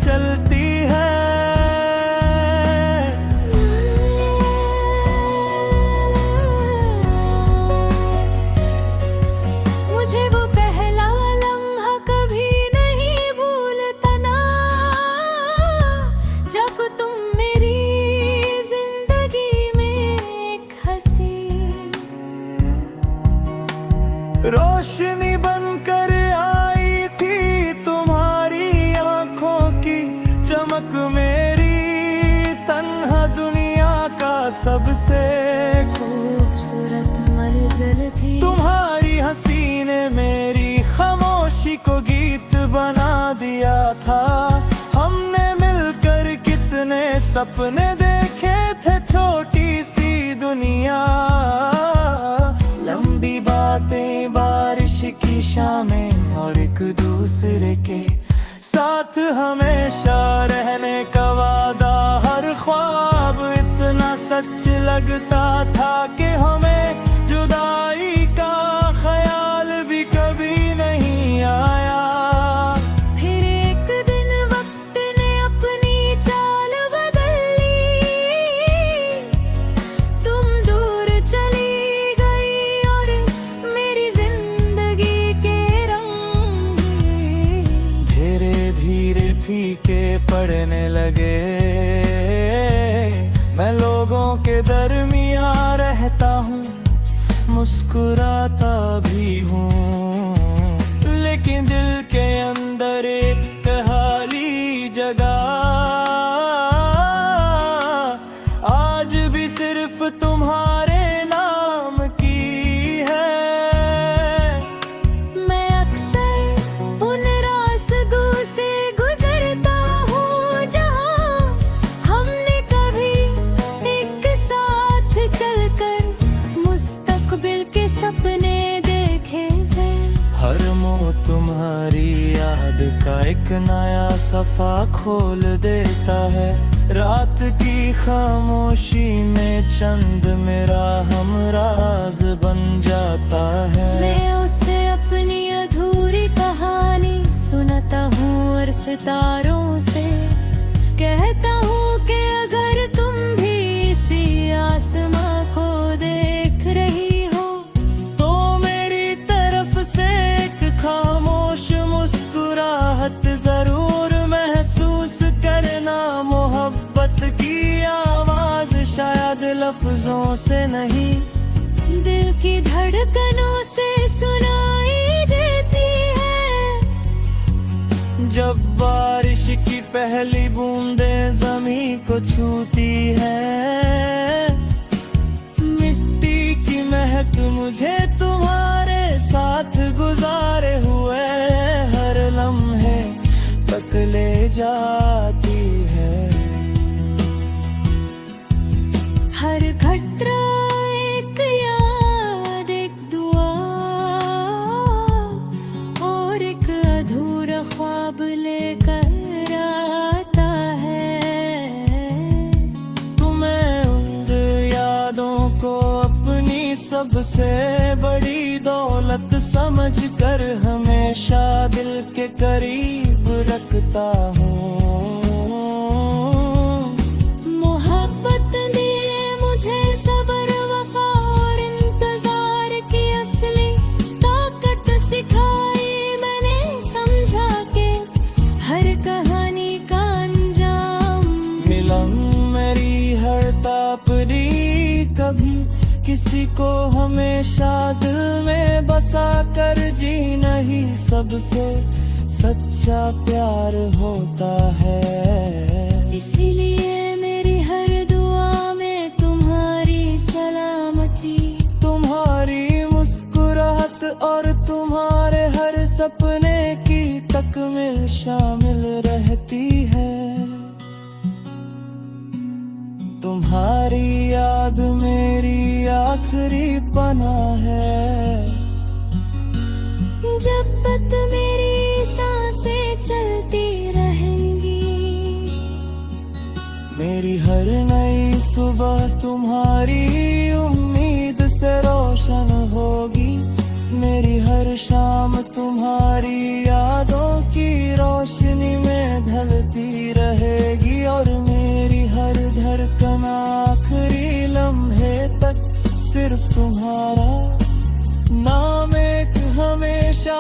चलती है। मुझे वो पहला लम्हा कभी नहीं भूलता ना, जब तुम मेरी जिंदगी में एक हंसी रोशनी बनकर आई थी तुम्हारी आंखों की चमक, मेरी तन्हा दुनिया का सबसे खूबसूरत मंजिल थी। तुम्हारी हंसी ने मेरी खामोशी को गीत बना दिया था। हमने मिलकर कितने सपने देखे थे, छोटी सी दुनिया, लंबी बातें, बारिश की शामें और एक दूसरे के साथ हमेशा रहने का वादा। हर ख्वाब इतना सच लगता था कि हमें जुदाई का ख्याल भी कभी नहीं आया। फिर एक दिन वक्त ने अपनी चाल बदल ली, तुम दूर चली गई और मेरी जिंदगी के रंग धीरे धीरे फीके पड़ने लगे। मैं लोगों के दरमियाँ रहता हूँ, मुस्कुराता भी हूँ, लेकिन दिल के अंदर एक खाली जगह आज भी सिर्फ तुम्हारे नाम की है। मैं अक्सर उन रास्तों से गुजरता हूँ जहाँ हमने कभी एक साथ चलकर मुस्तकबिल के सपने देखे थे। हर मोड़ तुम्हारी याद का एक नया सफा खोल देता है। रात की खामोशी में चंद मेरा हमराज बन जाता है। मैं उसे अपनी अधूरी कहानी सुनाता हूँ और सितारों से कहता हूँ कि अगर तुम भी इसी आसमां को देख रही हो तो मेरी तरफ से एक खामोश मुस्कुराहट जरूर महसूस करना। मोहब्बत की आवाज शायद लफ्जों से नहीं, दिल की धड़कनों से सुनाई देती है। जब बारिश की पहली बूंदें जमीन को छूती है, मिट्टी की महक मुझे तुम्हारे साथ गुजारे हुए हर लम्हे तक ले जाती है। हर खतरा एक याद, एक दुआ और एक अधूरा ख्वाब लेकर आता है। तुम्हें उन यादों को अपनी सबसे बड़ी दौलत समझकर हमेशा दिल के करीब रखता हूँ। मोहब्बत ने मुझे सब्र, वफा और इंतजार की असली ताकत सिखाई। मैंने समझा कि हर कहानी का अंजाम मिलन मेरी हर तापरी कभी किसी को हमेशा दिल में बसा कर जी नहीं सबसे सच्चा प्यार होता है। इसीलिए मेरी हर दुआ में तुम्हारी सलामती, तुम्हारी मुस्कुराहट और तुम्हारे हर सपने की तकमील शामिल रहती है। तुम्हारी याद मेरी आखिरी पनाह है। जब तक मेरी सांसें चलती रहेंगी, मेरी हर नई सुबह तुम्हारी उम्मीद से रोशन होगी। मेरी हर शाम तुम्हारी यादों की रोशनी में ढलती सिर्फ तुम्हारा नाम एक हमेशा